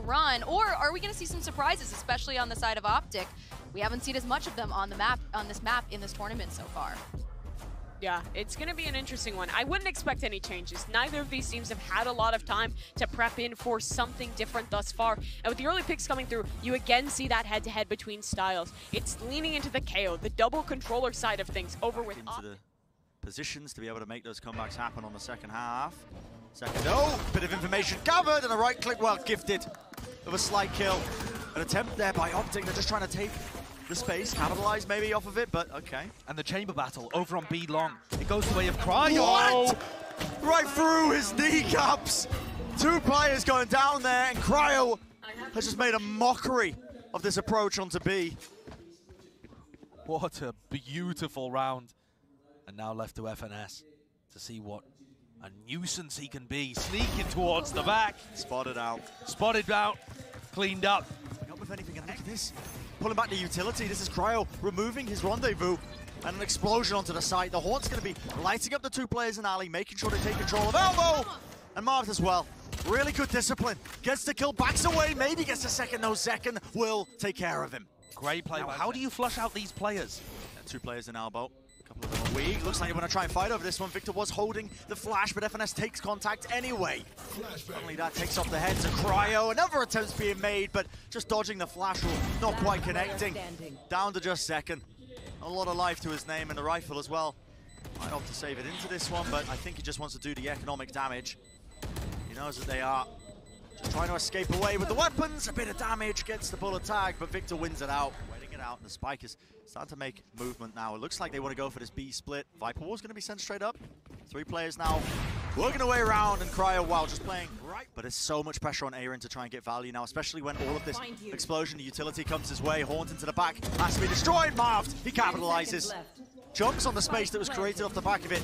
run, or are we going to see some surprises, especially on the side of OpTic? We haven't seen as much of them on the map, on this map in this tournament so far. Yeah, it's going to be an interesting one. I wouldn't expect any changes. Neither of these teams have had a lot of time to prep in for something different thus far. And with the early picks coming through, you again see that head-to-head between styles. It's leaning into the KO, the double controller side of things, over with into the positions to be able to make those comebacks happen on the second half. Bit of information covered and a right click, well gifted of a slight kill. An attempt there by OpTic. They're just trying to take the space, capitalize maybe off of it, but okay. And the chamber battle over on B long. It goes the way of Cryo. What? Right through his kneecaps. Two players going down there, and Cryo has just made a mockery of this approach onto B. What a beautiful round. And now left to FNS to see what a nuisance he can be. Sneaking towards the back. Spotted out. Spotted out. Cleaned up. Not with anything, and look at this. Pulling back the utility. This is Cryo removing his rendezvous, and an explosion onto the site. The Haunt's going to be lighting up the two players in alley, making sure they take control of Elbow and Marved as well. Really good discipline. Gets the kill, backs away, maybe gets a second. No, zekken will take care of him. Great play. Now, how do you flush out these players? Two players in Elbow. A couple of them are weak. Looks like they want to try and fight over this one. Victor was holding the flash, but FNS takes contact anyway. Suddenly that takes off the heads of Cryo. Another attempt's being made, but just dodging the flash rule, not quite connecting. Down to just zekken. A lot of life to his name, and the rifle as well. Might opt to save it into this one, but I think he just wants to do the economic damage. He knows that they are just trying to escape away with the weapons. A bit of damage, gets the bullet tag, but Victor wins it out. Waiting it out, and the spike is starting to make movement now. It looks like they want to go for this B split. Viper War's going to be sent straight up. Three players now working their way around, and Cryo, wow, just playing right. But there's so much pressure on AYRIN to try and get value now, especially when all of this explosion, the utility comes his way. Haunt into the back, has to be destroyed. Marved, he capitalizes. Jumps on the space that was created off the back of it.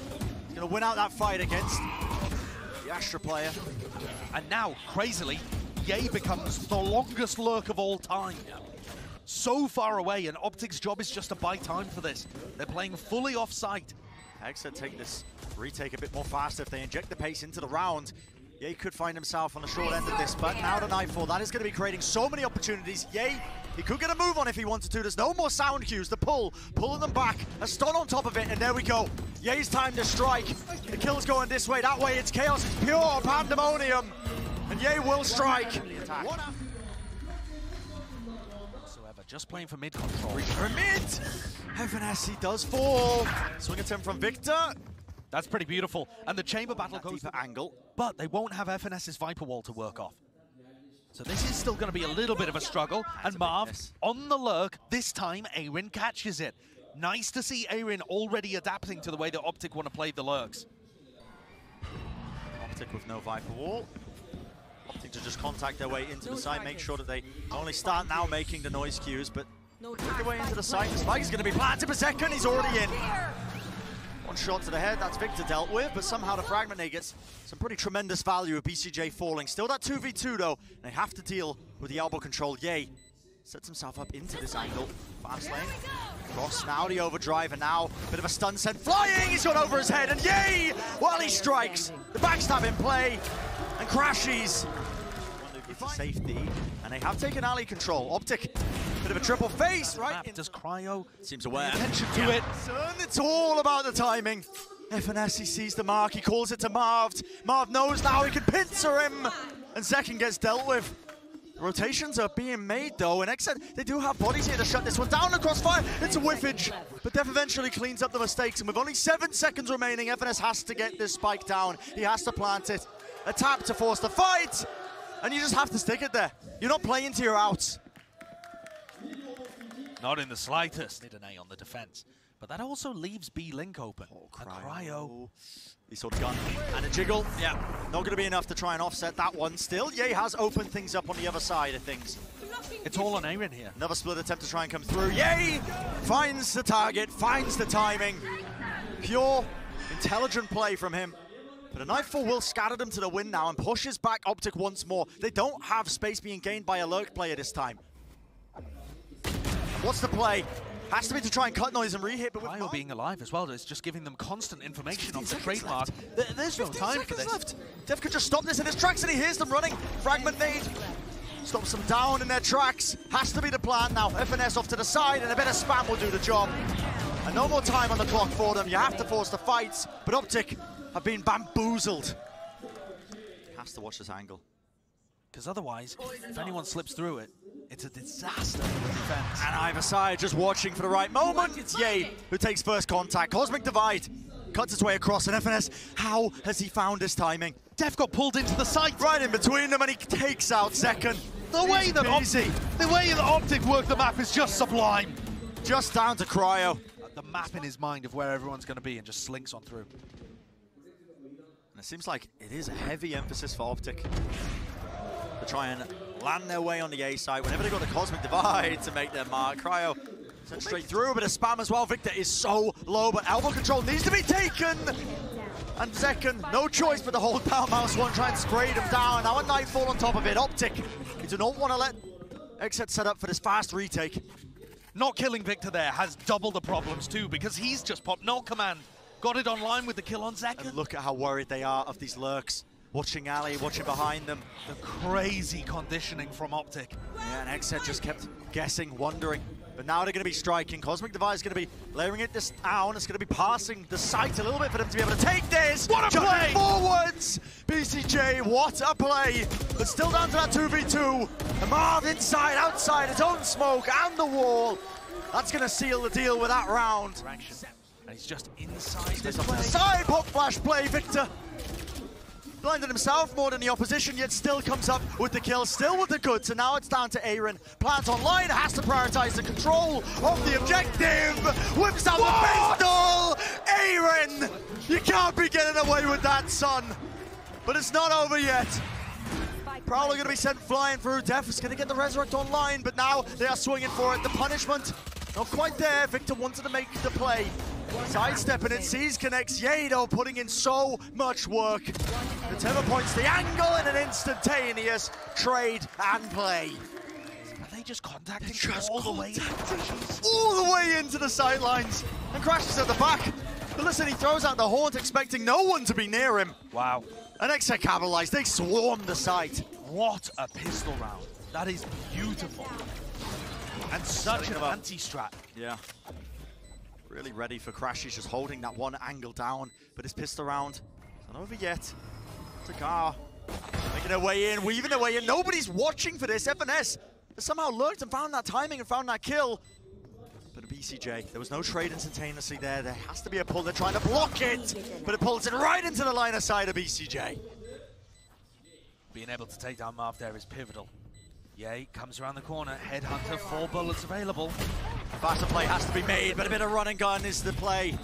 He's going to win out that fight against the Astra player. And now, crazily, Ye becomes the longest lurk of all time. So far away, and OpTic's job is just to buy time for this. They're playing fully off-site. XSET take this retake a bit more faster if they inject the pace into the round. Ye could find himself on the short end of this, but now to Nightfall, that is going to be creating so many opportunities. Ye, he could get a move on if he wanted to. There's no more sound cues. The pulling them back. A stun on top of it, and there we go. Ye's time to strike. The kill's going this way, that way. It's chaos. It's pure pandemonium, and Ye will strike. Just playing for mid control. For mid! FNS, he does fall. Swing attempt from Victor. That's pretty beautiful. And the chamber battle goes deeper angle. But they won't have FNS's Viper Wall to work off. So this is still going to be a little bit of a struggle. And Marv on the lurk. This time, AYRIN catches it. Nice to see AYRIN already adapting to the way that OpTic want to play the lurks. OpTic with no Viper Wall. OpTic to just contact their way into the site, make sure that they only start now making the noise cues, but work their way into the site. The spike is going to be planted per second, he's already in. One shot to the head, that's Victor dealt with, but somehow the fragment gets some pretty tremendous value of BCJ falling. Still that 2v2 though, they have to deal with the elbow control. Ye sets himself up into this angle. Fast lane, cross now the overdrive, and now a bit of a stun sent flying, he's got over his head, and Ye, while he strikes, the backstab in play, and crashies. For safety, and they have taken alley control. OpTic, bit of a triple face, right? Does Cryo seems aware. Attention to it. It's all about the timing. FNS, he sees the mark, he calls it to Marved. Marved knows now he can pincer him, and zekken gets dealt with. Rotations are being made though, and XSET, they do have bodies here to shut this one down. The crossfire, it's a whiffage, but dephh eventually cleans up the mistakes, and with only 7 seconds remaining, FNS has to get this spike down. He has to plant it. A tap to force the fight, and you just have to stick it there. You're not playing to your outs. Not in the slightest. Did an A on the defense, but that also leaves B link open. Oh, Cryo. He saw the gun and a jiggle. Yeah, not going to be enough to try and offset that one. Still, Ye has opened things up on the other side of things. It's all on AYRIN here. Another split attempt to try and come through. Ye finds the target, finds the timing. Pure, intelligent play from him. But a Nightfall will scatter them to the wind now and pushes back OpTic once more. They don't have space being gained by a lurk player this time. What's the play? Has to be to try and cut noise and re-hit, but with Cryo being alive as well, it's just giving them constant information on the trademark. There's no time for this. Left. dephh could just stop this in his tracks, and he hears them running. Fragment nade. stops them down in their tracks. Has to be the plan now. FNS off to the side, and a bit of spam will do the job. And no more time on the clock for them. You have to force the fights, but OpTic have been bamboozled. Has to watch this angle. Because otherwise, if anyone slips through it, it's a disaster for defense. And either side just watching for the right moment. It's Ye who takes first contact. Cosmic Divide cuts its way across, and FNS, how has he found his timing? Def got pulled into the site. Right in between them, and he takes out zekken. The way that OpTic work the map is just sublime. Just down to Cryo. The map in his mind of where everyone's going to be and just slinks on through. And it seems like it is a heavy emphasis for OpTic to try and land their way on the A side whenever they got the Cosmic Divide to make their mark. Cryo sent straight through, a bit of spam as well. Victor is so low, but elbow control needs to be taken. And zekken, no choice but to hold down Mouse 1, try and spray him down. Now a Nightfall on top of it. OpTic, you do not want to let XSET set up for this fast retake. Not killing Victor there has double the problems too, because he's just popped no command. Got it online with the kill on zekken. And look at how worried they are of these lurks. Watching Ali, watching behind them. The crazy conditioning from OpTic. Yeah, and XSET just kept guessing, wondering. But now they're going to be striking. Cosmic Divide is going to be layering it this down. It's going to be passing the site a little bit for them to be able to take this. What a play! Forwards! BCJ, what a play! But still down to that 2v2. And Marved inside, outside, his own smoke and the wall. That's going to seal the deal with that round. And he's just inside this Off to play. the side, pop flash play, Victor. Blinded himself more than the opposition, yet still comes up with the kill, still with the goods, and now it's down to AYRIN. Plant online, has to prioritize the control of the objective. Whips out the pistol! AYRIN! You can't be getting away with that, son. But it's not over yet. Prowler going to be sent flying through. Def is going to get the Resurrect online, but now they are swinging for it. The punishment, not quite there. Victor wanted to make the play. Sidestepping it, sees connects. Yado putting in so much work. The Tether points the angle in an instantaneous trade and play. Are they just contacting all the way? All the way into the sidelines and crashes at the back. But listen, he throws out the haunt expecting no one to be near him. Wow. And XSET capitalized, they swarm the site. What a pistol round. That is beautiful. And such an anti-strat. Yeah. Really ready for crashies, just holding that one angle down. But his pistol round is not over yet. Takar making their way in, weaving their way in. Nobody's watching for this. FNS has somehow lurked and found that timing and found that kill. But a BCJ, there was no trade instantaneously there. There has to be a pull. They're trying to block it, but it pulls it right into the line of sight of BCJ. Being able to take down Marv there is pivotal. Yay, comes around the corner. Headhunter, 4 bullets available. Faster play has to be made, but a bit of run and gun is the play.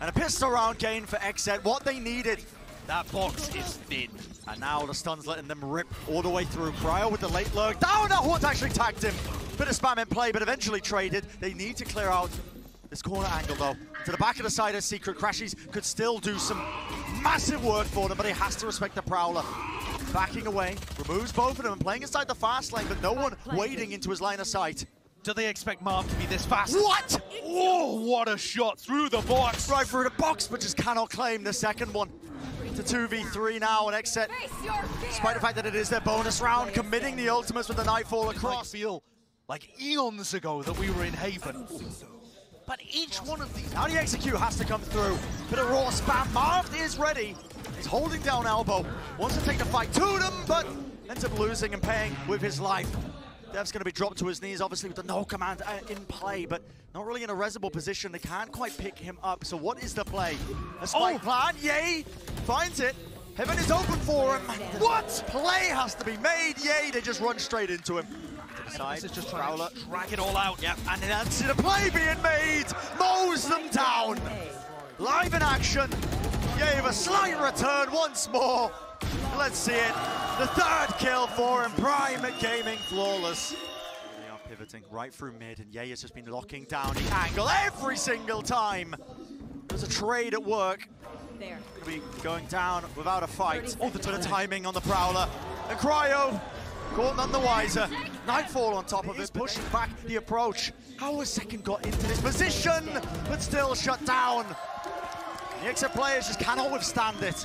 And a pistol round gain for XSET, what they needed. That box is thin. And now the stun's letting them rip all the way through. Cryo with the late lurk. Down, that Haunt actually tagged him. Bit of spam in play, but eventually traded. They need to clear out this corner angle, though. To the back of the side of Secret. Crashies could still do some massive work for them, but he has to respect the Prowler. Backing away, removes both of them and playing inside the fast lane, but no one wading into his line of sight. Do they expect Marv to be this fast? What? Oh, what a shot through the box. Right through the box, but just cannot claim the second one. To 2v3 now, and XSET, despite the fact that it is their bonus round, committing the ultimates with the Nightfall across. I feel like eons ago that we were in Haven. But each one of these... Now the execute has to come through. Bit of raw spam. Marved is ready. He's holding down elbow. Wants to take the fight to them, but ends up losing and paying with his life. Dev's going to be dropped to his knees, obviously, with the no command in play, but not really in a resible position. They can't quite pick him up. So what is the play? A spike plan. Yay! Finds it. Heaven is open for him. What? Play has to be made. Yay! They just run straight into him. To the side. This is just Prowler. trying to drag it all out. Yep, and that's the play being made. Mows them down. Live in action. Gave a slight return once more. Let's see it. The third kill for him. Prime Gaming flawless. They are pivoting right through mid, and Ye has just been locking down the angle every single time. There's a trade at work. Going to be going down without a fight. Oh, the timing on the Prowler. And Cryo caught none the wiser. Nightfall on top of it, pushing back the approach. How has Zekken got into this position, but still shut down? The XSET players just cannot withstand it.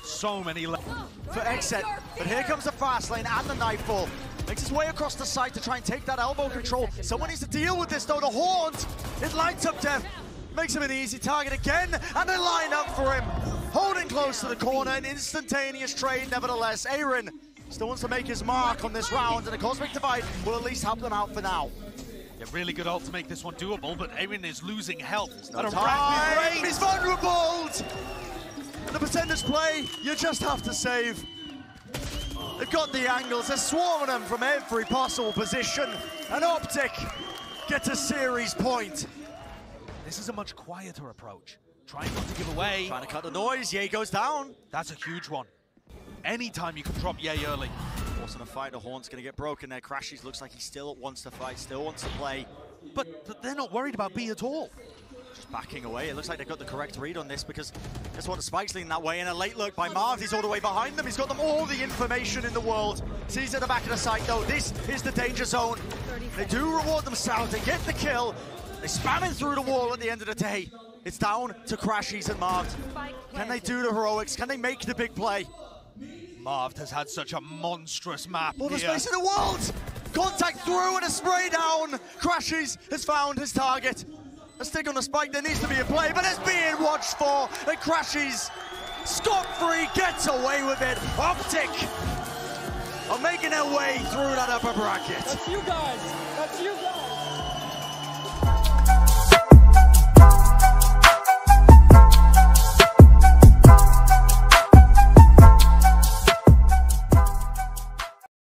So many left. For XSET, But here comes the fast lane and the nightfall. Makes his way across the site to try and take that elbow control. Someone needs to deal with this though. The Haunt, it lights up death. Makes him an easy target again, and they line up for him. Holding close to the corner, an instantaneous trade nevertheless. AYRIN still wants to make his mark on this round, and the Cosmic Divide will at least help them out for now. Yeah, really good ult to make this one doable, but AYRIN is losing health No at a time. rapid rate. He's vulnerable! The percentage play, you just have to save. They've got the angles, they're swarming them from every possible position, and OpTic gets a series point. This is a much quieter approach. Trying not to give away. Trying to cut the noise, Ye goes down. That's a huge one. Anytime you can drop Ye early. Forcing a fight, the Horn's going to get broken there. crashies looks like he still wants to fight, still wants to play. But they're not worried about B at all. Just backing away. It looks like they've got the correct read on this because this one, the Spike's leaning that way, and a late lurk by Marved. He's all the way behind them. He's got them all the information in the world. Sees at the back of the site, though. This is the danger zone. They do reward themselves. They get the kill. They spam it through the wall at the end of the day. It's down to crashies and Marved. Can they do the heroics? Can they make the big play? Marved has had such a monstrous map All the here. space in the world! Contact through and a spray down! crashies has found his target. A stick on the Spike, there needs to be a play, but it's being watched for, and crashies scot-free gets away with it. OpTic are making their way through that upper bracket. That's you guys! That's you guys!